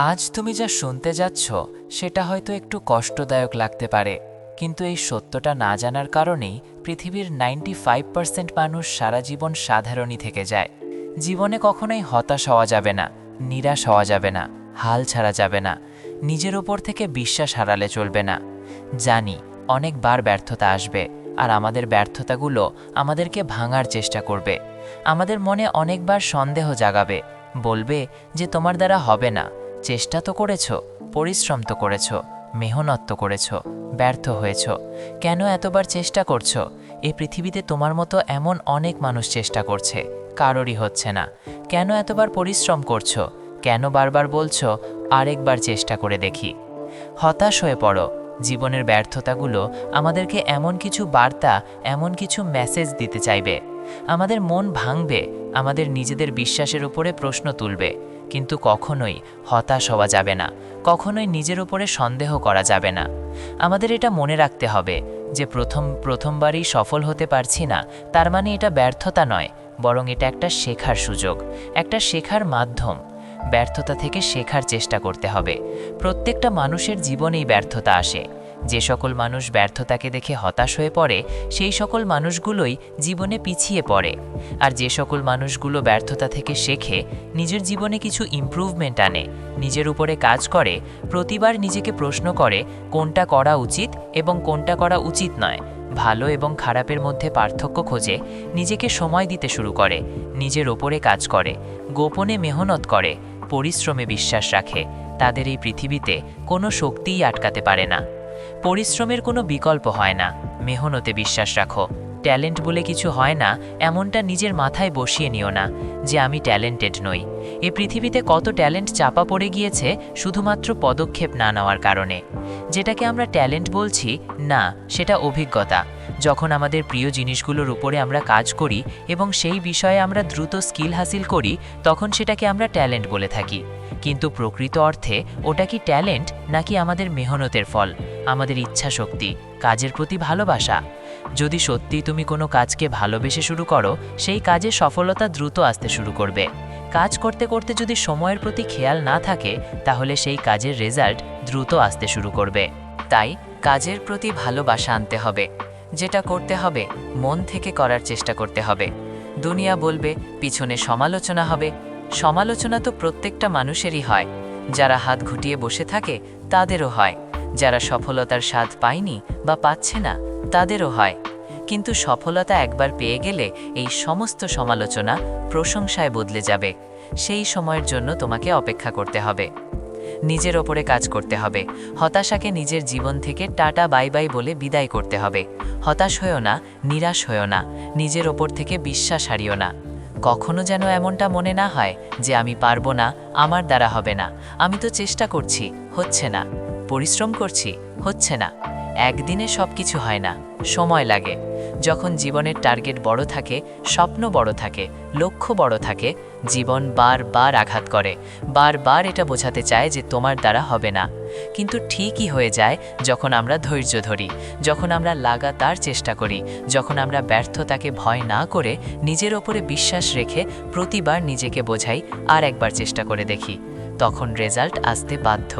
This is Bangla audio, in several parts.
আজ তুমি যা শুনতে যাচ্ছ সেটা হয়তো একটু কষ্টদায়ক লাগতে পারে, কিন্তু এই সত্যটা না জানার কারণেই পৃথিবীর 95% মানুষ সারা জীবন সাধারণই থেকে যায়। জীবনে কখনোই হতাশ হওয়া যাবে না, নিরাশ হওয়া যাবে না, হাল ছাড়া যাবে না, নিজের ওপর থেকে বিশ্বাস হারালে চলবে না। জানি অনেকবার ব্যর্থতা আসবে, আর আমাদের ব্যর্থতাগুলো আমাদেরকে ভাঙার চেষ্টা করবে। আমাদের মনে অনেকবার সন্দেহ জাগাবে, বলবে যে তোমার দ্বারা হবে না, চেষ্টা তো করেছো, পরিশ্রম তো করেছো, মেহনত তো করেছো, ব্যর্থ হয়েছো, কেন এতবার চেষ্টা করছো? এই পৃথিবীতে তোমার মতো এমন অনেক মানুষ চেষ্টা করছে, কারোরই হচ্ছে না। কেন এতবার পরিশ্রম করছো? কেন বারবার বলছো আরেকবার চেষ্টা করে দেখি? হতাশ হয়ে পড়ো। জীবনের ব্যর্থতাগুলো আমাদেরকে এমন কিছু বার্তা, এমন কিছু মেসেজ দিতে চাইবে। আমাদের মন ভাঙবে, আমাদের নিজেদের বিশ্বাসের উপরে প্রশ্ন তুলবে, কিন্তু কখনোই হতাশ হওয়া যাবে না, কখনোই নিজের উপরে সন্দেহ করা যাবে না। আমাদের এটা মনে রাখতে হবে যে প্রথমবারই সফল হতে পারছি না, তার মানে এটা ব্যর্থতা নয়, বরং এটা একটা শেখার সুযোগ, একটা শেখার মাধ্যম। ব্যর্থতা থেকে শেখার চেষ্টা করতে হবে। প্রত্যেকটা মানুষের জীবনেই ব্যর্থতা আসে। যে সকল মানুষ ব্যর্থতাকে দেখে হতাশ হয়ে পড়ে, সেই সকল মানুষগুলোই জীবনে পিছিয়ে পড়ে। আর যে সকল মানুষগুলো ব্যর্থতা থেকে শেখে, নিজের জীবনে কিছু ইমপ্রুভমেন্ট আনে, নিজের উপরে কাজ করে, প্রতিবার নিজেকে প্রশ্ন করে কোনটা করা উচিত এবং কোনটা করা উচিত নয়, ভালো এবং খারাপের মধ্যে পার্থক্য খোঁজে, নিজেকে সময় দিতে শুরু করে, নিজের ওপরে কাজ করে, গোপনে মেহনত করে, পরিশ্রমে বিশ্বাস রাখে, তাদের এই পৃথিবীতে কোনো শক্তিই আটকাতে পারে না। পরিশ্রমের কোনো বিকল্প হয় না, মেহনতে বিশ্বাস রাখো। ট্যালেন্ট বলে কিছু হয় না, এমনটা নিজের মাথায় বসিয়ে নিও না যে আমি ট্যালেন্টেড নই। এ পৃথিবীতে কত ট্যালেন্ট চাপা পড়ে গিয়েছে শুধুমাত্র পদক্ষেপ না নেওয়ার কারণে। যেটাকে আমরা ট্যালেন্ট বলছি না, সেটা অভিজ্ঞতা। যখন আমাদের প্রিয় জিনিসগুলোর উপরে আমরা কাজ করি এবং সেই বিষয়ে আমরা দ্রুত স্কিল হাসিল করি, তখন সেটাকে আমরা ট্যালেন্ট বলে থাকি। কিন্তু প্রকৃত অর্থে ওটা কি ট্যালেন্ট, নাকি আমাদের মেহনতের ফল, আমাদের ইচ্ছা শক্তি, কাজের প্রতি ভালোবাসা? যদি সত্যিই তুমি কোনো কাজকে ভালোবেসে শুরু করো, সেই কাজে সফলতা দ্রুত আসতে শুরু করবে। কাজ করতে করতে যদি সময়ের প্রতি খেয়াল না থাকে, তাহলে সেই কাজের রেজাল্ট দ্রুত আসতে শুরু করবে। তাই কাজের প্রতি ভালোবাসা আনতে হবে। যেটা করতে হবে মন থেকে করার চেষ্টা করতে হবে। দুনিয়া বলবে, পিছনে সমালোচনা হবে। সমালোচনা তো প্রত্যেকটা মানুষেরই হয়। যারা হাত ঘুটিয়ে বসে থাকে তাদেরও হয়, যারা সফলতার স্বাদ পায়নি বা পাচ্ছে না তাদেরও হয়। কিন্তু সফলতা একবার পেয়ে গেলে এই সমস্ত সমালোচনা প্রশংসায় বদলে যাবে। সেই সময়ের জন্য তোমাকে অপেক্ষা করতে হবে, নিজের ওপরে কাজ করতে হবে। হতাশাকে নিজের জীবন থেকে টাটা বাই বাই বলে বিদায় করতে হবে। হতাশ হয়েও না, নিরাশ হয়েও না, নিজের ওপর থেকে বিশ্বাস হারিও না। কখনো যেন এমনটা মনে না হয় যে আমি পারবো না, আমার দ্বারা হবে না, আমি তো চেষ্টা করছি, হচ্ছে না, পরিশ্রম করছি, হচ্ছে না। একদিনে সব কিছু হয় না, সময় লাগে। যখন জীবনের টার্গেট বড় থাকে, স্বপ্ন বড় থাকে, লক্ষ্য বড় থাকে, জীবন বারবার আঘাত করে, বারবার এটা বোঝাতে চায় যে তোমার দ্বারা হবে না। কিন্তু ঠিকই হয়ে যায় যখন আমরা ধৈর্য ধরি, যখন আমরা লাগাতার চেষ্টা করি, যখন আমরা ব্যর্থতাকে ভয় না করে নিজের ওপরে বিশ্বাস রেখে প্রতিবার নিজেকে বোঝাই আর একবার চেষ্টা করে দেখি, তখন রেজাল্ট আসতে বাধ্য।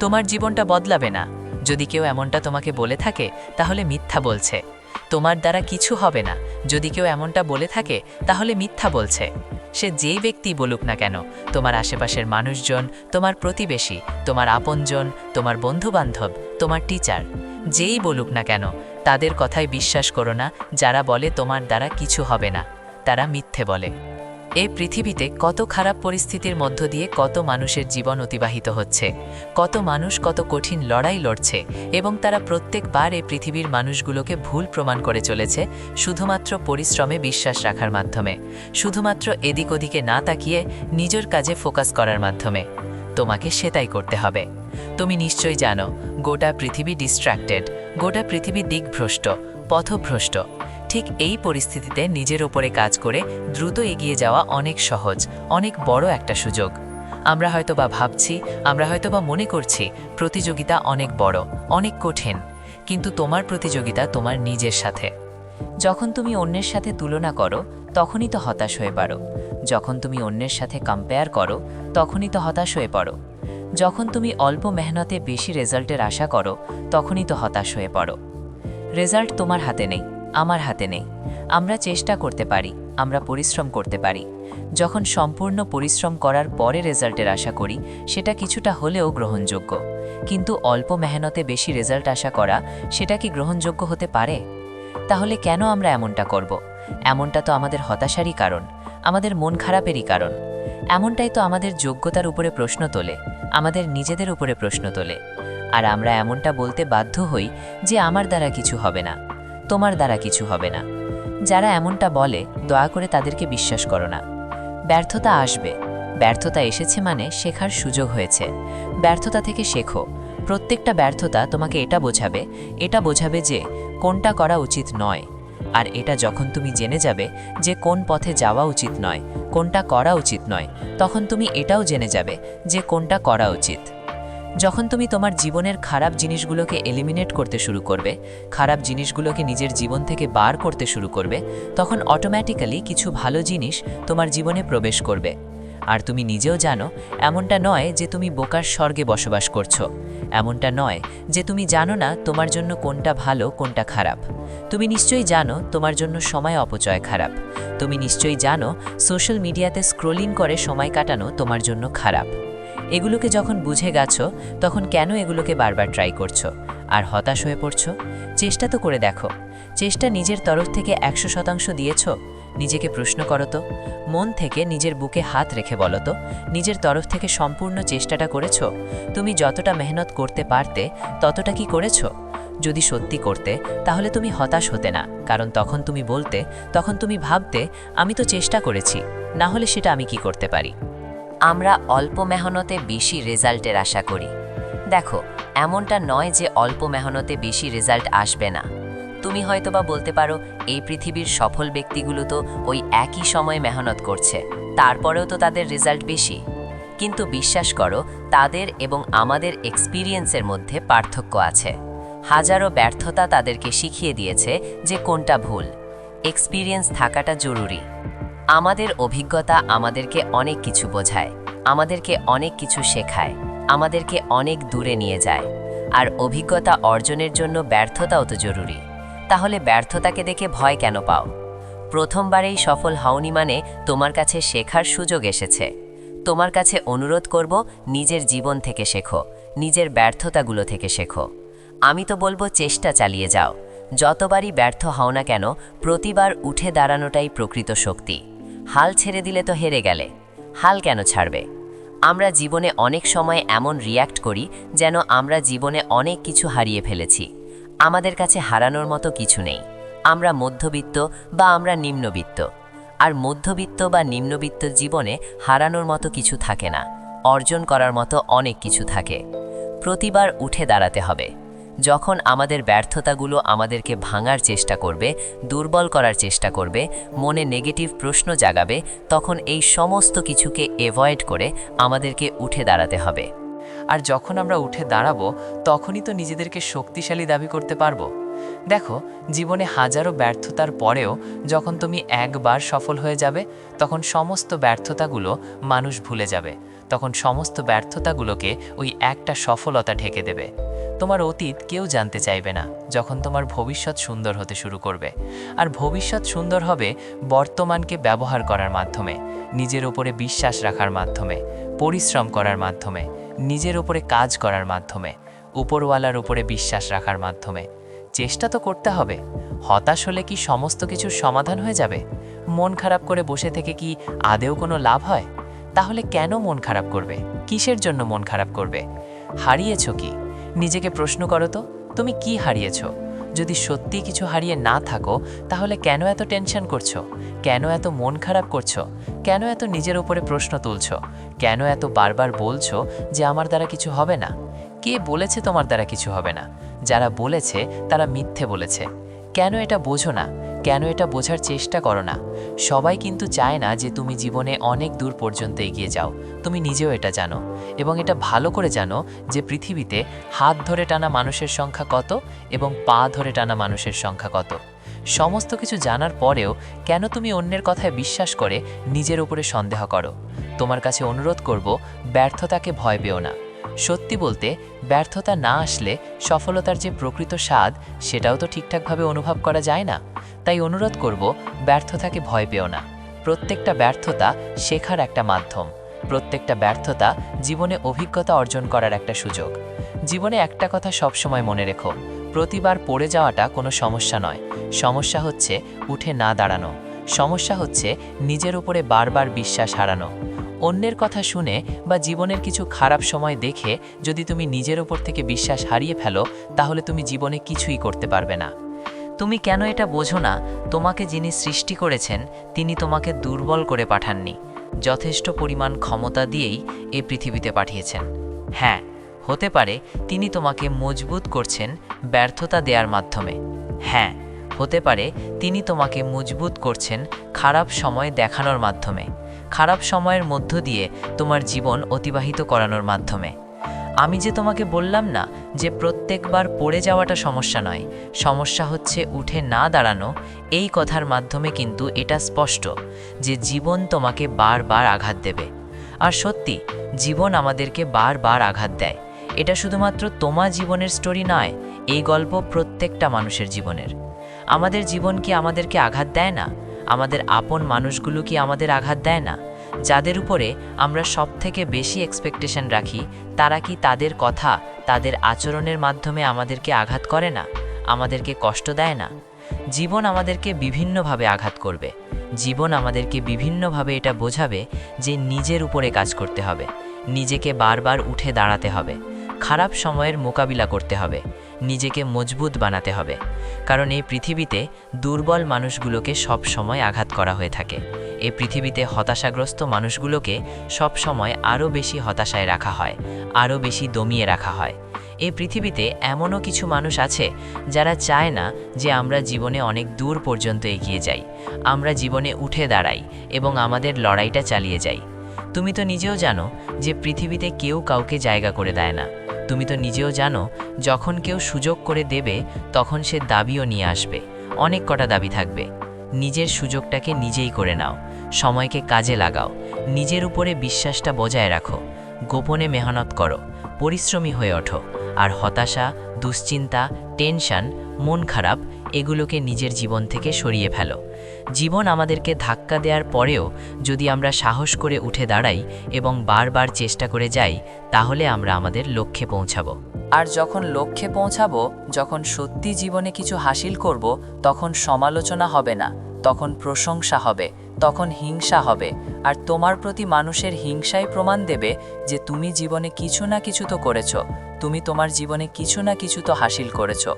তোমার জীবনটা বদলাবে না। যদি কেউ এমনটা তোমাকে বলে থাকে, তাহলে মিথ্যা বলছে। তোমার দ্বারা কিছু হবে না, যদি কেউ এমনটা বলে থাকে, তাহলে মিথ্যা বলছে। সে যেই ব্যক্তি বলুক না কেন, তোমার আশেপাশের মানুষজন, তোমার প্রতিবেশী, তোমার আপনজন, তোমার বন্ধুবান্ধব, তোমার টিচার, যেই বলুক না কেন, তাদের কথায় বিশ্বাস করো না। যারা বলে তোমার দ্বারা কিছু হবে না, তারা মিথ্যে বলে। এই পৃথিবীতে কত খারাপ পরিস্থিতির মধ্য দিয়ে কত মানুষের জীবন অতিবাহিত হচ্ছে, কত মানুষ কত কঠিন লড়াই লড়ছে, এবং তারা প্রত্যেকবার এই পৃথিবীর মানুষগুলোকে ভুল প্রমাণ করে চলেছে শুধুমাত্র পরিশ্রমে বিশ্বাস রাখার মাধ্যমে, শুধুমাত্র এদিক ওদিকে না তাকিয়ে নিজের কাজে ফোকাস করার মাধ্যমে। তোমাকে সেটাই করতে হবে। তুমি নিশ্চয়ই জানো, গোটা পৃথিবী ডিস্ট্র্যাক্টেড, গোটা পৃথিবী দিকভ্রষ্ট, পথভ্রষ্ট। ঠিক এই পরিস্থিতিতে নিজের ওপরে কাজ করে দ্রুত এগিয়ে যাওয়া অনেক সহজ, অনেক বড় একটা সুযোগ। আমরা হয়তোবা ভাবছি, আমরা হয়তোবা মনে করছি প্রতিযোগিতা অনেক বড়, অনেক কঠিন, কিন্তু তোমার প্রতিযোগিতা তোমার নিজের সাথে। যখন তুমি অন্যের সাথে তুলনা করো, তখনই তো হতাশ হয়ে পড়ো। যখন তুমি অন্যের সাথে কম্পেয়ার করো, তখনই তো হতাশ হয়ে পড়ো। যখন তুমি অল্প মেহনতে বেশি রেজাল্টের আশা করো তখনই তো হতাশ হয়ে পড়ো। রেজাল্ট তোমার হাতে নেই, আমার হাতে নেই। আমরা চেষ্টা করতে পারি, আমরা পরিশ্রম করতে পারি। যখন সম্পূর্ণ পরিশ্রম করার পরে রেজাল্টের আশা করি সেটা কিছুটা হলেও গ্রহণযোগ্য, কিন্তু অল্প মেহনতে বেশি রেজাল্ট আশা করা সেটা কি গ্রহণযোগ্য হতে পারে? তাহলে কেন আমরা এমনটা করব? এমনটা তো আমাদের হতাশারই কারণ, আমাদের মন খারাপেরই কারণ। এমনটাই তো আমাদের যোগ্যতার উপরে প্রশ্ন তোলে, আমাদের নিজেদের উপরে প্রশ্ন তোলে। আর আমরা এমনটা বলতে বাধ্য হই যে আমার দ্বারা কিছু হবে না, তোমার দ্বারা কিছু হবে না। যারা এমনটা বলে দয়া করে তাদেরকে বিশ্বাস করো না। ব্যর্থতা আসবে, ব্যর্থতা এসেছে মানে শেখার সুযোগ হয়েছে। ব্যর্থতা থেকে শেখো। প্রত্যেকটা ব্যর্থতা তোমাকে এটা বোঝাবে যে কোনটা করা উচিত নয়। আর এটা যখন তুমি জেনে যাবে যে কোন পথে যাওয়া উচিত নয়, কোনটা করা উচিত নয়, তখন তুমি এটাও জেনে যাবে যে কোনটা করা উচিত। যখন তুমি তোমার জীবনের খারাপ জিনিসগুলোকে এলিমিনেট করতে শুরু করবে, খারাপ জিনিসগুলোকে নিজের জীবন থেকে বার করতে শুরু করবে, তখন অটোম্যাটিক্যালি কিছু ভালো জিনিস তোমার জীবনে প্রবেশ করবে। আর তুমি নিজেও জানো এমনটা নয় যে তুমি বোকার স্বর্গে বসবাস করছো, এমনটা নয় যে তুমি জানো না তোমার জন্য কোনটা ভালো কোনটা খারাপ। তুমি নিশ্চয়ই জানো তোমার জন্য সময় অপচয় খারাপ। তুমি নিশ্চয়ই জানো সোশ্যাল মিডিয়াতে স্ক্রোলিং করে সময় কাটানো তোমার জন্য খারাপ। এগুলোকে যখন বুঝে গেছো তখন কেন এগুলোকে বারবার ট্রাই করছো আর হতাশ হয়ে পড়ছো? চেষ্টা তো করে দেখো। চেষ্টা নিজের তরফ থেকে 100% দিয়েছো? নিজেকে প্রশ্ন করো তো, মন থেকে নিজের বুকে হাত রেখে বলো তো, নিজের তরফ থেকে সম্পূর্ণ চেষ্টাটা করেছো? তুমি যতটা মেহনত করতে পারতে ততটা কি করেছো? যদি সত্যি করতে তাহলে তুমি হতাশ হতে না, কারণ তখন তুমি বলতে, তখন তুমি ভাবতে আমি তো চেষ্টা করেছি, না হলে সেটা আমি কি করতে পারি। আমরা অল্প মেহনতে বেশি রেজাল্টের আশা করি। দেখো, এমনটা নয় যে অল্প মেহনতে বেশি রেজাল্ট আসবে না। তুমি হয়তোবা বলতে পারো এই পৃথিবীর সফল ব্যক্তিগুলো তো ওই একই সময়ে মেহনত করছে, তারপরেও তো তাদের রেজাল্ট বেশি। কিন্তু বিশ্বাস করো, তাদের এবং আমাদের এক্সপিরিয়েন্সের মধ্যে পার্থক্য আছে। হাজারো ব্যর্থতা তাদেরকে শিখিয়ে দিয়েছে যে কোনটা ভুল। এক্সপিরিয়েন্স থাকাটা জরুরি। আমাদের অভিজ্ঞতা আমাদেরকে অনেক কিছু বোঝায়, আমাদেরকে অনেক কিছু শেখায়, আমাদেরকে অনেক দূরে নিয়ে যায়। আর অভিজ্ঞতা অর্জনের জন্য ব্যর্থতাও তো জরুরি। তাহলে ব্যর্থতাকে দেখে ভয় কেন পাও? প্রথমবারেই সফল হওনি মানে তোমার কাছে শেখার সুযোগ এসেছে। তোমার কাছে অনুরোধ করব, নিজের জীবন থেকে শেখো, নিজের ব্যর্থতাগুলো থেকে শেখো। আমি তো বলবো চেষ্টা চালিয়ে যাও। যতবারই ব্যর্থ হও না কেন, প্রতিবার উঠে দাঁড়ানোটাই প্রকৃত শক্তি। হাল ছেড়ে দিলে তো হেরে গেলে। হাল কেন ছাড়বে? আমরা জীবনে অনেক সময় এমন রিয়্যাক্ট করি যেন আমরা জীবনে অনেক কিছু হারিয়ে ফেলেছি। আমাদের কাছে হারানোর মতো কিছু নেই। আমরা মধ্যবিত্ত বা আমরা নিম্নবিত্ত। আর মধ্যবিত্ত বা নিম্নবিত্ত জীবনে হারানোর মতো কিছু থাকে না, অর্জন করার মতো অনেক কিছু থাকে। প্রতিবার উঠে দাঁড়াতে হবে। যখন আমাদের ব্যর্থতাগুলো আমাদেরকে ভাঙার চেষ্টা করবে, দুর্বল করার চেষ্টা করবে, মনে নেগেটিভ প্রশ্ন জাগাবে, তখন এই সমস্ত কিছুকে অ্যাভয়েড করে আমাদেরকে উঠে দাঁড়াতে হবে। আর যখন আমরা উঠে দাঁড়াবো তখনই তো নিজেদেরকে শক্তিশালী দাবি করতে পারবো। দেখো, জীবনে হাজারো ব্যর্থতার পরেও যখন তুমি একবার সফল হয়ে যাবে, তখন সমস্ত ব্যর্থতাগুলো মানুষ ভুলে যাবে। তখন সমস্ত ব্যর্থতাগুলোকে ওই একটা সফলতা ঢেকে দেবে। তোমার অতীত কেউ জানতে চাইবে না যখন তোমার ভবিষ্যৎ সুন্দর হতে শুরু করবে। আর ভবিষ্যৎ সুন্দর হবে বর্তমানকে ব্যবহার করার মাধ্যমে, নিজের ওপরে বিশ্বাস রাখার মাধ্যমে, পরিশ্রম করার মাধ্যমে, নিজের ওপরে কাজ করার মাধ্যমে, উপরওয়ালার ওপরে বিশ্বাস রাখার মাধ্যমে। চেষ্টা তো করতে হবে। হতাশ হলে কি সমস্ত কিছুর সমাধান হয়ে যাবে? মন খারাপ করে বসে থেকে কি আদেও কোনো লাভ হয়? তাহলে কেন মন খারাপ করবে? কিসের জন্য মন খারাপ করবে? হারিয়েছ কি? নিজেকে প্রশ্ন করো তো, তুমি কি হারিয়েছ? যদি সত্যি কিছু হারিয়ে না থাকো তাহলে কেন এত টেনশন করছো? কেন এত মন খারাপ করছো? কেন এত নিজের উপরে প্রশ্ন তুলছো? কেন এত বারবার বলছো যে আমার দ্বারা কিছু হবে না? কে বলেছে তোমার দ্বারা কিছু হবে না? যারা বলেছে তারা মিথ্যে বলেছে। কেন এটা বোঝো না? কেন এটা বোঝার চেষ্টা করো না? সবাই কিন্তু চায় না যে তুমি জীবনে অনেক দূর পর্যন্ত এগিয়ে যাও। তুমি নিজেও এটা জানো, এবং এটা ভালো করে জানো যে পৃথিবীতে হাত ধরে টানা মানুষের সংখ্যা কত এবং পা ধরে টানা মানুষের সংখ্যা কত। সমস্ত কিছু জানার পরেও কেন তুমি অন্যের কথায় বিশ্বাস করে নিজের উপরে সন্দেহ করো? তোমার কাছে অনুরোধ করব, ব্যর্থতাকে ভয় পেও না। সত্যি বলতে ব্যর্থতা না আসলে সফলতার যে প্রকৃত স্বাদ সেটাও তো ঠিকঠাকভাবে অনুভব করা যায় না। তাই অনুরোধ করব, ব্যর্থতাকে ভয় পেও না। প্রত্যেকটা ব্যর্থতা শেখার একটা মাধ্যম। প্রত্যেকটা ব্যর্থতা জীবনে অভিজ্ঞতা অর্জন করার একটা সুযোগ। জীবনে একটা কথা সবসময় মনে রেখো, প্রতিবার পড়ে যাওয়াটা কোনো সমস্যা নয়। সমস্যা হচ্ছে উঠে না দাঁড়ানো। সমস্যা হচ্ছে নিজের উপরে বারবার বিশ্বাস হারানো। অন্যের কথা শুনে বা জীবনের কিছু খারাপ সময় দেখে যদি তুমি নিজের উপর থেকে বিশ্বাস হারিয়ে ফেলো, তাহলে তুমি জীবনে কিছুই করতে পারবে না। তুমি কেন এটা বোঝো না, তোমাকে যিনি সৃষ্টি করেছেন তিনি তোমাকে দুর্বল করে পাঠাননি, যথেষ্ট পরিমাণ ক্ষমতা দিয়েই এ পৃথিবীতে পাঠিয়েছেন। হ্যাঁ, হতে পারে তিনি তোমাকে মজবুত করছেন ব্যর্থতা দেওয়ার মাধ্যমে। হ্যাঁ, হতে পারে তিনি তোমাকে মজবুত করছেন খারাপ সময় দেখানোর মাধ্যমে, খারাপ সময়ের মধ্য দিয়ে তোমার জীবন অতিবাহিত করানোর মাধ্যমে। আমি যে তোমাকে বললাম না যে প্রত্যেকবার পড়ে যাওয়াটা সমস্যা নয়, সমস্যা হচ্ছে উঠে না দাঁড়ানো, এই কথার মাধ্যমে কিন্তু এটা স্পষ্ট যে জীবন তোমাকে বারবার আঘাত দেবে। আর সত্যি, জীবন আমাদেরকে বারবার আঘাত দেয়। এটা শুধুমাত্র তোমার জীবনের স্টোরি নয়, এই গল্প প্রত্যেকটা মানুষের জীবনের। আমাদের জীবন কি আমাদেরকে আঘাত দেয় না? আমাদের আপন মানুষগুলো কি আমাদের আঘাত দেয় না? যাদের উপরে আমরা সবথেকে বেশি এক্সপেকটেশন রাখি, তারা কি তাদের কথা, তাদের আচরণের মাধ্যমে আমাদেরকে আঘাত করে না? আমাদেরকে কষ্ট দেয় না? জীবন আমাদেরকে বিভিন্নভাবে আঘাত করবে। জীবন আমাদেরকে বিভিন্নভাবে এটা বোঝাবে যে নিজের উপরে কাজ করতে হবে, নিজেকে বারবার উঠে দাঁড়াতে হবে, খারাপ সময়ের মোকাবিলা করতে হবে, নিজেকে মজবুত বানাতে হবে। কারণ এই পৃথিবীতে দুর্বল মানুষগুলোকে সব সময় আঘাত করা হয়ে থাকে। এই পৃথিবীতে হতাশাগ্রস্ত মানুষগুলোকে সব সময় আরও বেশি হতাশায় রাখা হয়, আরও বেশি দমিয়ে রাখা হয়। এই পৃথিবীতে এমনও কিছু মানুষ আছে যারা চায় না যে আমরা জীবনে অনেক দূর পর্যন্ত এগিয়ে যাই, আমরা জীবনে উঠে দাঁড়াই এবং আমাদের লড়াইটা চালিয়ে যাই। তুমি তো নিজেও জানো যে পৃথিবীতে কেউ কাউকে জায়গা করে দেয় না। তুমি তো নিজেও জানো, যখন কেউ সুযোগ করে দেবে তখন সে দাবিও নিয়ে আসবে, অনেক কটা দাবি থাকবে। নিজের সুযোগটাকে নিজেই করে নাও, সময়কে কাজে লাগাও, নিজের উপরে বিশ্বাসটা বজায় রাখো, গোপনে মেহনত করো, পরিশ্রমী হয়ে ওঠো। আর হতাশা, দুশ্চিন্তা, টেনশন, মন খারাপ, এগুলোকে নিজের জীবন থেকে সরিয়ে ফেলো। জীবন আমাদেরকে ধাক্কা দেওয়ার পরেও যদি আমরা সাহস করে উঠে দাঁড়াই এবং বারবার চেষ্টা করে যাই, তাহলে আমরা আমাদের লক্ষ্যে পৌঁছাবো। আর যখন লক্ষ্যে পৌঁছাবো, যখন সত্যি জীবনে কিছু হাসিল করব, তখন সমালোচনা হবে না, তখন প্রশংসা হবে, তখন হিংসা হবে। আর তোমার প্রতি মানুষের হিংসাই প্রমাণ দেবে যে তুমি জীবনে কিছু না কিছু তো করেছো, তুমি তোমার জীবনে কিছু না কিছু তো হাসিল করেছো।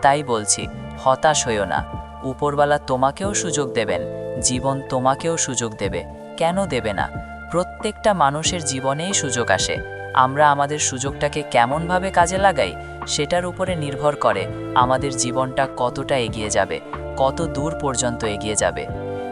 তাই বলছি, হতাশ হইও না। উপরওয়ালা তোমাকেও সুযোগ দেবেন, জীবন তোমাকেও সুযোগ দেবে। কেন দেবে না? প্রত্যেকটা মানুষের জীবনেই সুযোগ আসে। আমরা আমাদের সুযোগটাকে কেমনভাবে কাজে লাগাই, সেটার উপরে নির্ভর করে আমাদের জীবনটা কতটা এগিয়ে যাবে, কত দূর পর্যন্ত এগিয়ে যাবে।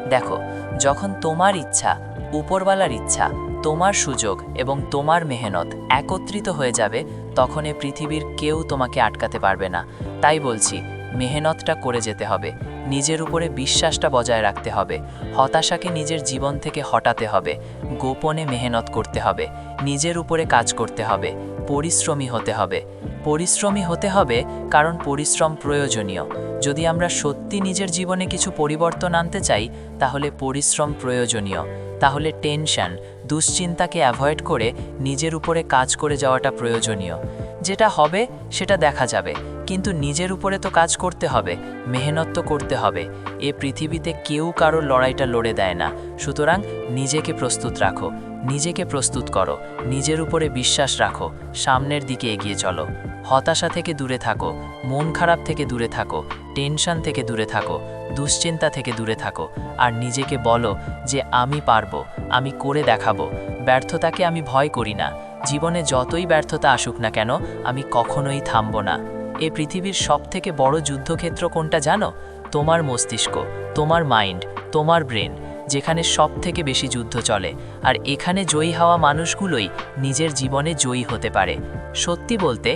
দেখো, যখন তোমার ইচ্ছা, উপরওয়ালার ইচ্ছা, তোমার সুযোগ এবং তোমার মেহনত একত্রিত হয়ে যাবে, তখন এই পৃথিবীর কেউ তোমাকে আটকাতে পারবে না। তাই বলছি, মেহনতটা করে যেতে হবে, নিজের উপরে বিশ্বাসটা বজায় রাখতে হবে, হতাশাকে নিজের জীবন থেকে হটাতে হবে, গোপনে মেহনত করতে হবে, নিজের উপরে কাজ করতে হবে, পরিশ্রমী হতে হবে। পরিশ্রমী হতে হবে কারণ পরিশ্রম প্রয়োজনীয়। যদি আমরা সত্যি নিজের জীবনে কিছু পরিবর্তন আনতে চাই, তাহলে পরিশ্রম প্রয়োজনীয়। তাহলে টেনশন, দুশ্চিন্তাকে অ্যাভয়েড করে নিজের উপরে কাজ করে যাওয়াটা প্রয়োজনীয়। যেটা হবে সেটা দেখা যাবে, কিন্তু নিজের উপরে তো কাজ করতে হবে, মেহনত তো করতে হবে। এ পৃথিবীতে কেউ কারো লড়াইটা লড়ে দেয় না। সুতরাং নিজেকে প্রস্তুত রাখো, নিজেকে প্রস্তুত করো, নিজের উপরে বিশ্বাস রাখো, সামনের দিকে এগিয়ে চলো। হতাশা থেকে দূরে থাকো, মন খারাপ থেকে দূরে থাকো, টেনশন থেকে দূরে থাকো, দুশ্চিন্তা থেকে দূরে থাকো। আর নিজেকে বলো যে আমি পারবো, আমি করে দেখাবো। ব্যর্থতাকে আমি ভয় করি না। জীবনে যতই ব্যর্থতা আসুক না কেন, আমি কখনোই থামব না। এ পৃথিবীর সবথেকে বড় যুদ্ধক্ষেত্র কোনটা জানো? তোমার মস্তিষ্ক, তোমার মাইন্ড, তোমার ব্রেন, যেখানে সবথেকে বেশি যুদ্ধ চলে। আর এখানে জয়ী হওয়া মানুষগুলোই নিজের জীবনে জয়ী হতে পারে। সত্যি বলতে,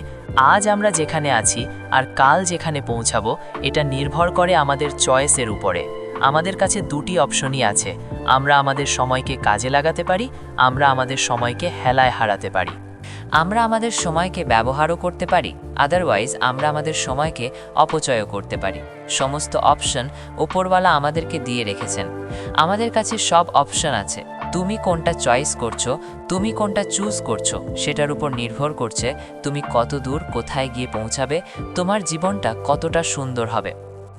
আজ আমরা যেখানে আছি আর কাল যেখানে পৌঁছাবো, এটা নির্ভর করে আমাদের চয়েসের উপরে। আমাদের কাছে দুটি অপশনই আছে, আমরা আমাদের সময়কে কাজে লাগাতে পারি, আমরা আমাদের সময়কে হেলায় হারাতে পারি। আমরা আমাদের সময়কে ব্যবহারও করতে পারি, আদারওয়াইজ আমরা আমাদের সময়কে অপচয়ও করতে পারি। সমস্ত অপশন ওপরওয়ালা আমাদেরকে দিয়ে রেখেছেন। আমাদের কাছে সব অপশন আছে। তুমি কোনটা চয়েস করছো, তুমি কোনটা চুজ করছো, সেটার উপর নির্ভর করছে তুমি কত দূর কোথায় গিয়ে পৌঁছাবে, তোমার জীবনটা কতটা সুন্দর হবে।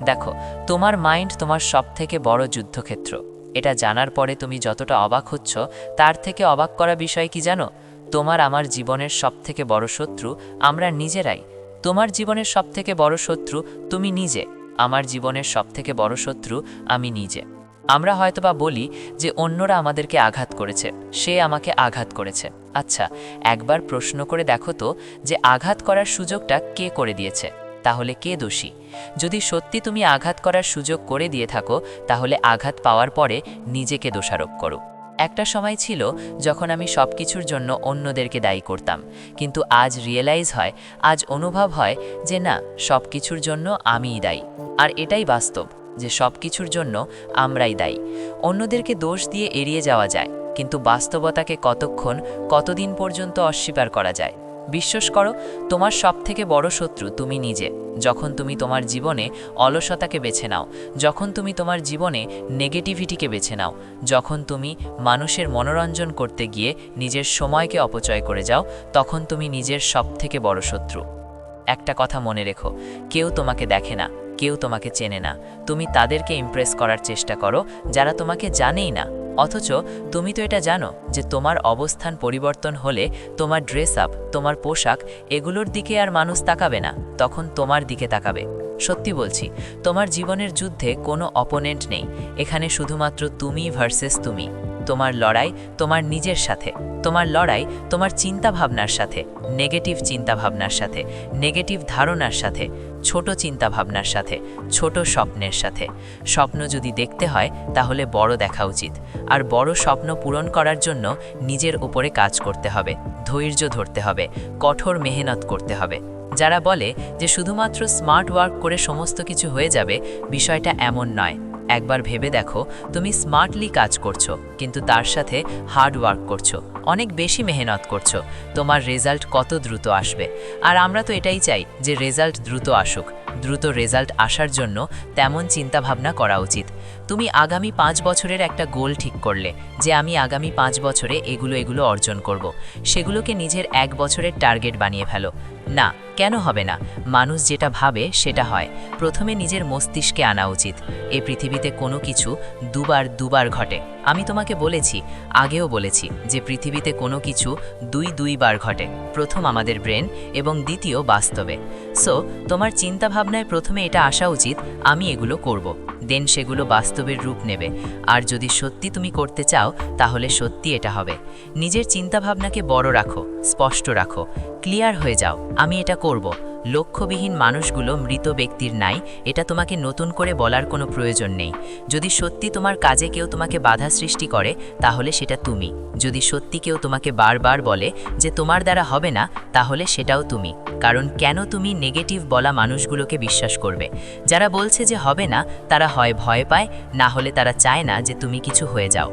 দেখো, তোমার মাইন্ড তোমার সবথেকে বড় যুদ্ধক্ষেত্র। এটা জানার পরে তুমি যতটা অবাক হচ্ছ, তার থেকে অবাক করা বিষয় কি জানো? তোমার আমার জীবনের সবথেকে বড় শত্রু আমরা নিজেরাই। তোমার জীবনের সবথেকে বড় শত্রু তুমি নিজে, আমার জীবনের সবথেকে বড় শত্রু আমি নিজে। আমরা হয়তোবা বলি যে অন্যরা আমাদেরকে আঘাত করেছে, সে আমাকে আঘাত করেছে। আচ্ছা, একবার প্রশ্ন করে দেখো তো যে আঘাত করার সুযোগটা কে করে দিয়েছে? তাহলে কে দোষী? যদি সত্যি তুমি আঘাত করার সুযোগ করে দিয়ে থাকো, তাহলে আঘাত পাওয়ার পরে নিজেকে দোষারোপ করো। একটা সময় ছিল যখন আমি সব কিছুর জন্য অন্যদেরকে দায়ী করতাম, কিন্তু আজ রিয়েলাইজ হয়, আজ অনুভব হয় যে না, সব কিছুর জন্য আমিই দায়ী। আর এটাই বাস্তব যে সব কিছুর জন্য আমরাই দায়ী। অন্যদেরকে দোষ দিয়ে এড়িয়ে যাওয়া যায়, কিন্তু বাস্তবতাকে কতদিন পর্যন্ত অস্বীকার করা যায়? বিশ্বাস করো, তোমার সবথেকে বড় শত্রু তুমি নিজে। যখন তুমি তোমার জীবনে অলসতাকে বেছে নাও, যখন তুমি তোমার জীবনে নেগেটিভিটিকে বেছে নাও, যখন তুমি মানুষের মনোরঞ্জন করতে গিয়ে নিজের সময়কে অপচয় করে যাও, তখন তুমি নিজের সবথেকে বড় শত্রু। একটা কথা মনে রেখো, কেউ তোমাকে দেখে না, কেউ তোমাকে চেনে না। তুমি তাদেরকে ইমপ্রেস করার চেষ্টা করো যারা তোমাকে জানেই না। অথচ তুমি তো এটা জানো যে তোমার অবস্থান পরিবর্তন হলে তোমার ড্রেস আপ, তোমার পোশাক, এগুলোর দিকে আর মানুষ তাকাবে না, তখন তোমার দিকে তাকাবে। সত্যি বলছি, তোমার জীবনের যুদ্ধে কোনো অপোনেন্ট নেই। এখানে শুধুমাত্র তুমি ভার্সেস তুমি। তোমার লড়াই তোমার নিজের সাথে, তোমার লড়াই তোমার চিন্তাভাবনার সাথে, নেগেটিভ চিন্তাভাবনার সাথে, নেগেটিভ ধারণার সাথে, ছোট চিন্তাভাবনার সাথে, ছোট স্বপ্নের সাথে। স্বপ্ন যদি দেখতে হয় তাহলে বড় দেখা উচিত। আর বড় স্বপ্ন পূরণ করার জন্য নিজের উপরে কাজ করতে হবে, ধৈর্য ধরতে হবে, কঠোর মেহনত করতে হবে। যারা বলে যে শুধুমাত্র স্মার্ট ওয়ার্ক করে সমস্ত কিছু হয়ে যাবে, বিষয়টা এমন নয়। একবার ভেবে দেখো, তুমি স্মার্টলি কাজ করছো, কিন্তু তার সাথে হার্ড ওয়ার্ক করছো, অনেক বেশি মেহনত করছো, তোমার রেজাল্ট কত দ্রুত আসবে। আর আমরা তো এটাই চাই যে রেজাল্ট দ্রুত আসুক। দ্রুত রেজাল্ট আসার জন্য তেমন চিন্তাভাবনা করা উচিত। তুমি আগামী 5 বছরের একটা গোল ঠিক করলে যে আমি আগামী 5 বছরে এগুলো অর্জন করব। সেগুলোকে নিজের 1 বছরের টার্গেট বানিয়ে ফেলো। না, কেন হবে না? মানুষ যেটা ভাবে সেটা হয়। প্রথমে নিজের মস্তিষ্কে আনা উচিত। এই পৃথিবীতে কোনো কিছু দুবার ঘটে। আমি তোমাকে বলেছি, আগেও বলেছি যে পৃথিবীতে কোনো কিছু দুইবার ঘটে। প্রথম আমাদের ব্রেন এবং দ্বিতীয় বাস্তবে। সো তোমার চিন্তাভাবনায় প্রথমে এটা আসা উচিত, আমি এগুলো করব, দেন সেগুলো বাস্তবের রূপ নেবে। আর যদি সত্যি তুমি করতে চাও, তাহলে সত্যি এটা হবে। নিজের চিন্তাভাবনাকে বড় রাখো, স্পষ্ট রাখো, ক্লিয়ার হয়ে যাও, আমি এটা করব। লক্ষ্যবিহীন মানুষগুলো মৃত ব্যক্তির নাই, এটা তোমাকে নতুন করে বলার কোনো প্রয়োজন নেই। যদি সত্যি তোমার কাজে কেউ তোমাকে বাধা সৃষ্টি করে, তাহলে সেটা তুমি। যদি সত্যি কেউ তোমাকে বারবার বলে যে তোমার দ্বারা হবে না, তাহলে সেটাও তুমি। কারণ কেন তুমি নেগেটিভ বলা মানুষগুলোকে বিশ্বাস করবে? যারা বলছে যে হবে না, তারা হয় ভয় পায়, না হলে তারা চায় না যে তুমি কিছু হয়ে যাও।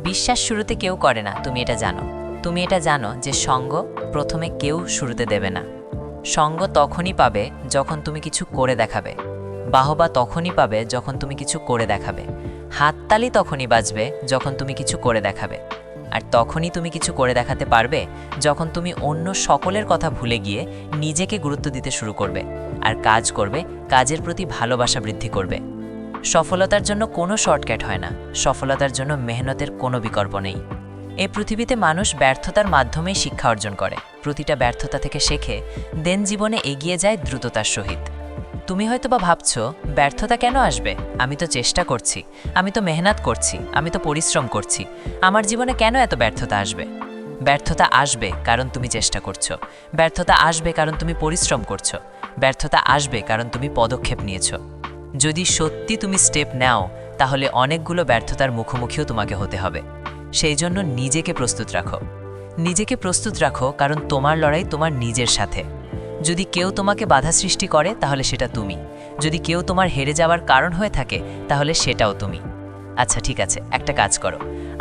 বিশ্বাস শুরুতে কেউ করে না, তুমি এটা জানো। তুমি এটা জানো যে সঙ্গ প্রথমে কেউ শুরুতে দেবে না। সঙ্গ তখনই পাবে যখন তুমি কিছু করে দেখাবে। বাহবা তখনই পাবে যখন তুমি কিছু করে দেখাবে। হাততালি তখনই বাজবে যখন তুমি কিছু করে দেখাবে। আর তখনই তুমি কিছু করে দেখাতে পারবে যখন তুমি অন্য সকলের কথা ভুলে গিয়ে নিজেকে গুরুত্ব দিতে শুরু করবে আর কাজ করবে, কাজের প্রতি ভালোবাসা বৃদ্ধি করবে। সফলতার জন্য কোনো শর্টকাট হয় না, সফলতার জন্য মেহনতের কোনো বিকল্প নেই। এই পৃথিবীতে মানুষ ব্যর্থতার মাধ্যমেই শিক্ষা অর্জন করে, প্রতিটা ব্যর্থতা থেকে শেখে, দেন জীবনে এগিয়ে যায় দ্রুততার সহিত। তুমি হয়তোবা ভাবছো, ব্যর্থতা কেন আসবে? আমি তো চেষ্টা করছি, আমি তো মেহনত করছি, আমি তো পরিশ্রম করছি, আমার জীবনে কেন এত ব্যর্থতা আসবে? ব্যর্থতা আসবে কারণ তুমি চেষ্টা করছো, ব্যর্থতা আসবে কারণ তুমি পরিশ্রম করছো, ব্যর্থতা আসবে কারণ তুমি পদক্ষেপ নিয়েছো। যদি সত্যি তুমি স্টেপ নাও, তাহলে অনেকগুলো ব্যর্থতার মুখোমুখিও তোমাকে হতে হবে। সেই জন্য নিজেকে প্রস্তুত রাখো। নিজেকে প্রস্তুত রাখো, কারণ তোমার লড়াই তোমার নিজের সাথে। যদি কেউ তোমাকে বাধা সৃষ্টি করে, তাহলে সেটা তুমি। যদি কেউ তোমার হেরে যাওয়ার কারণ হয়ে থাকে, তাহলে সেটাও তুমি। আচ্ছা ঠিক আছে, একটা কাজ করো,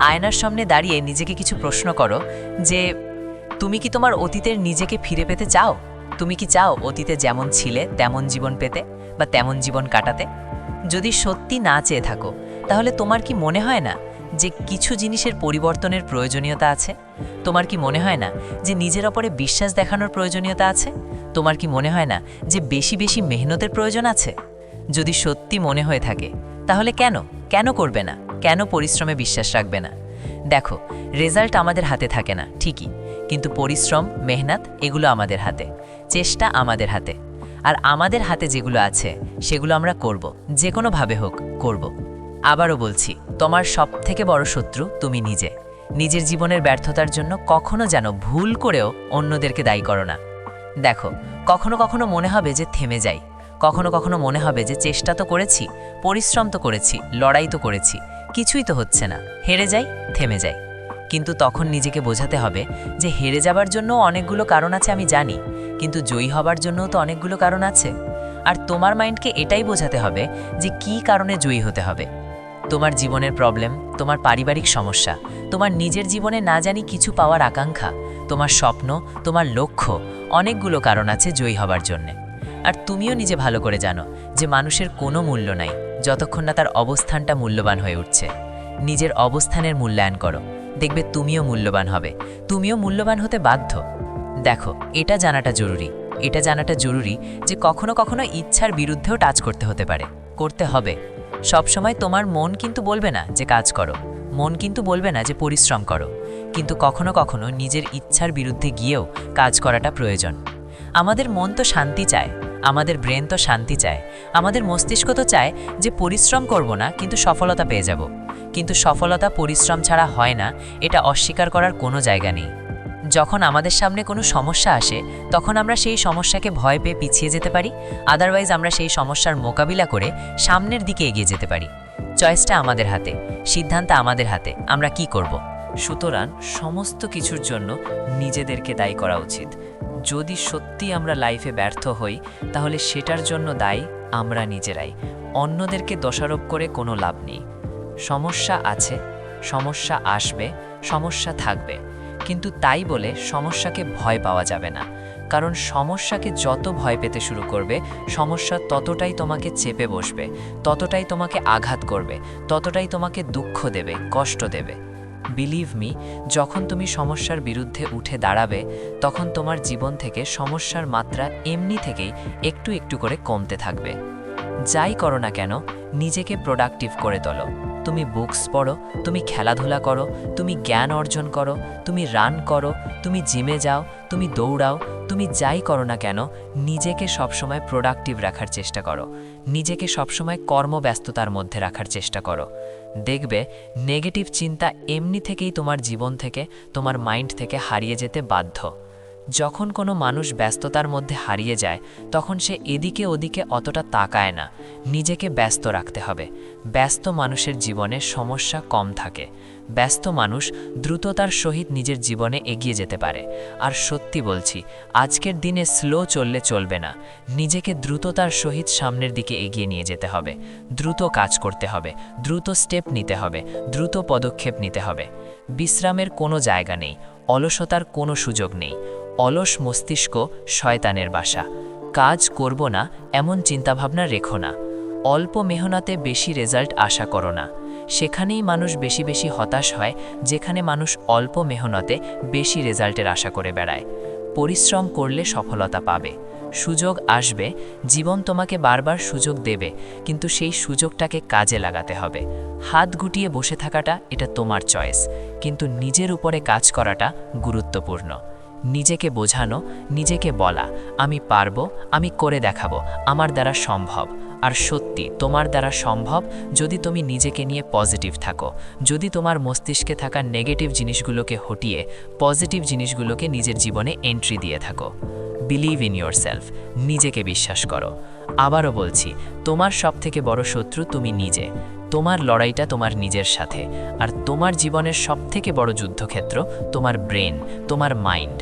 আয়নার সামনে দাঁড়িয়ে নিজেকে কিছু প্রশ্ন করো যে তুমি কি তোমার অতীতের নিজেকে ফিরে পেতে চাও? তুমি কি চাও অতীতে যেমন ছিলে তেমন জীবন পেতে বা তেমন জীবন কাটাতে? যদি সত্যি না চেয়ে থাকো, তাহলে তোমার কি মনে হয় না যে কিছু জিনিসের পরিবর্তনের প্রয়োজনীয়তা আছে? তোমার কি মনে হয় না যে নিজের ওপরে বিশ্বাস দেখানোর প্রয়োজনীয়তা আছে? তোমার কি মনে হয় না যে বেশি বেশি মেহনতের প্রয়োজন আছে? যদি সত্যি মনে হয়ে থাকে, তাহলে কেন করবে না? কেন পরিশ্রমে বিশ্বাস রাখবে না? দেখো, রেজাল্ট আমাদের হাতে থাকে না ঠিকই, কিন্তু পরিশ্রম, মেহনত এগুলো আমাদের হাতে, চেষ্টা আমাদের হাতে। আর আমাদের হাতে যেগুলো আছে সেগুলো আমরা করব, যে কোনোভাবে হোক করব। আবারও বলছি, তোমার সবথেকে বড় শত্রু তুমি নিজে। নিজের জীবনের ব্যর্থতার জন্য কখনো যেন ভুল করেও অন্যদেরকে দায়ী করো না। দেখো, কখনো কখনো মনে হবে যে থেমে যাই, কখনো কখনো মনে হবে যে চেষ্টা তো করেছি, পরিশ্রম তো করেছি, লড়াই তো করেছি, কিছুই তো হচ্ছে না, হেরে যাই, থেমে যাই। কিন্তু তখন নিজেকে বোঝাতে হবে যে হেরে যাবার জন্য অনেকগুলো কারণ আছে আমি জানি, কিন্তু জয়ী হবার জন্যও তো অনেকগুলো কারণ আছে। আর তোমার মাইন্ডকে এটাই বোঝাতে হবে যে কী কারণে জয়ী হতে হবে। তোমার জীবনের প্রবলেম, তোমার পারিবারিক সমস্যা, তোমার নিজের জীবনে না জানি কিছু পাওয়ার আকাঙ্ক্ষা, তোমার স্বপ্ন, তোমার লক্ষ্য, অনেকগুলো কারণ আছে জয়ী হবার জন্যে। আর তুমিও নিজে ভালো করে জানো যে মানুষের কোনো মূল্য নাই যতক্ষণ না তার অবস্থানটা মূল্যবান হয়ে উঠছে। নিজের অবস্থানের মূল্যায়ন করো, দেখবে তুমিও মূল্যবান হবে, তুমিও মূল্যবান হতে বাধ্য। দেখো, এটা জানাটা জরুরি যে কখনো কখনো ইচ্ছার বিরুদ্ধেও টাচ করতে হতে পারে, করতে হবে। সবসময় তোমার মন কিন্তু বলবে না যে কাজ করো, মন কিন্তু বলবে না যে পরিশ্রম করো, কিন্তু কখনো কখনো নিজের ইচ্ছার বিরুদ্ধে গিয়েও কাজ করাটা প্রয়োজন। আমাদের মন তো শান্তি চায়, আমাদের ব্রেন তো শান্তি চায়, আমাদের মস্তিষ্ক তো চায় যে পরিশ্রম করব না কিন্তু সফলতা পেয়ে যাব। কিন্তু সফলতা পরিশ্রম ছাড়া হয় না, এটা অস্বীকার করার কোনো জায়গা নেই। যখন আমাদের সামনে কোনো সমস্যা আসে, তখন আমরা সেই সমস্যাকে ভয় পেয়ে পিছিয়ে যেতে পারি, আদারওয়াইজ আমরা সেই সমস্যার মোকাবিলা করে সামনের দিকে এগিয়ে যেতে পারি। চয়েসটা আমাদের হাতে, সিদ্ধান্ত আমাদের হাতে, আমরা কি করব। সুতরাং সমস্ত কিছুর জন্য নিজেদেরকে দায়ী করা উচিত। যদি সত্যি আমরা লাইফে ব্যর্থ হই, তাহলে সেটার জন্য দায়ী আমরা নিজেরাই। অন্যদেরকে দোষারোপ করে কোনো লাভ নেই। সমস্যা আছে, সমস্যা আসবে, সমস্যা থাকবে, কিন্তু তাই বলে সমস্যাকে ভয় পাওয়া যাবে না। কারণ সমস্যাকে যত ভয় পেতে শুরু করবে, সমস্যা ততটাই তোমাকে চেপে বসবে, ততটাই তোমাকে আঘাত করবে, ততটাই তোমাকে দুঃখ দেবে, কষ্ট দেবে। বিলিভ মি, যখন তুমি সমস্যার বিরুদ্ধে উঠে দাঁড়াবে, তখন তোমার জীবন থেকে সমস্যার মাত্রা এমনি থেকেই একটু একটু করে কমতে থাকবে। যাই করো না কেন, নিজেকে প্রোডাক্টিভ করে তোলো। তুমি বুকস পড়ো, তুমি খেলাধুলা করো, তুমি জ্ঞান অর্জন করো, তুমি রান করো, তুমি জিমে যাও, তুমি দৌড়াও, তুমি যাই করো না কেন, নিজেকে সবসময় প্রোডাক্টিভ রাখার চেষ্টা করো। নিজেকে সবসময় কর্মব্যস্ততার মধ্যে রাখার চেষ্টা করো। দেখবে নেগেটিভ চিন্তা এমনি থেকেই তোমার জীবন থেকে, তোমার মাইন্ড থেকে হারিয়ে যেতে বাধ্য। যখন কোনো মানুষ ব্যস্ততার মধ্যে হারিয়ে যায়, তখন সে এদিকে ওদিকে অতটা তাকায় না। নিজেকে ব্যস্ত রাখতে হবে। ব্যস্ত মানুষের জীবনে সমস্যা কম থাকে। ব্যস্ত মানুষ দ্রুততার সহিত নিজের জীবনে এগিয়ে যেতে পারে। আর সত্যি বলছি, আজকের দিনে স্লো চললে চলবে না। নিজেকে দ্রুততার সহিত সামনের দিকে এগিয়ে নিয়ে যেতে হবে। দ্রুত কাজ করতে হবে, দ্রুত স্টেপ নিতে হবে, দ্রুত পদক্ষেপ নিতে হবে। বিশ্রামের কোনো জায়গা নেই, অলসতার কোনো সুযোগ নেই। অলস মস্তিষ্ক শয়তানের বাসা। কাজ করব না এমন চিন্তাভাবনা রেখো না। অল্প মেহনতে বেশি রেজাল্ট আশা করো না। সেখানেই মানুষ বেশি বেশি হতাশ হয়, যেখানে মানুষ অল্প মেহনতে বেশি রেজাল্টের আশা করে বেড়ায়। পরিশ্রম করলে সফলতা পাবে, সুযোগ আসবে, জীবন তোমাকে বারবার সুযোগ দেবে, কিন্তু সেই সুযোগটাকে কাজে লাগাতে হবে। হাত গুটিয়ে বসে থাকাটা এটা তোমার চয়েস, কিন্তু নিজের উপরে কাজ করাটা গুরুত্বপূর্ণ। নিজেকে বোঝানো, নিজেকে বলা, আমি পারবো, আমি করে দেখাবো, আমার দ্বারা সম্ভব। আর সত্যি তোমার দ্বারা সম্ভব যদি তুমি নিজেকে নিয়ে পজিটিভ থাকো, যদি তোমার মস্তিষ্কে থাকা নেগেটিভ জিনিসগুলোকে হটিয়ে পজিটিভ জিনিসগুলোকে নিজের জীবনে এন্ট্রি দিয়ে থাকো। বিলিভ ইন ইয়োরসেলফ, নিজেকে বিশ্বাস করো। আবারও বলছি, তোমার সবথেকে বড় শত্রু তুমি নিজে। তোমার লড়াইটা তোমার নিজের সাথে, আর তোমার জীবনের সবথেকে বড় যুদ্ধক্ষেত্র তোমার ব্রেন, তোমার মাইন্ড।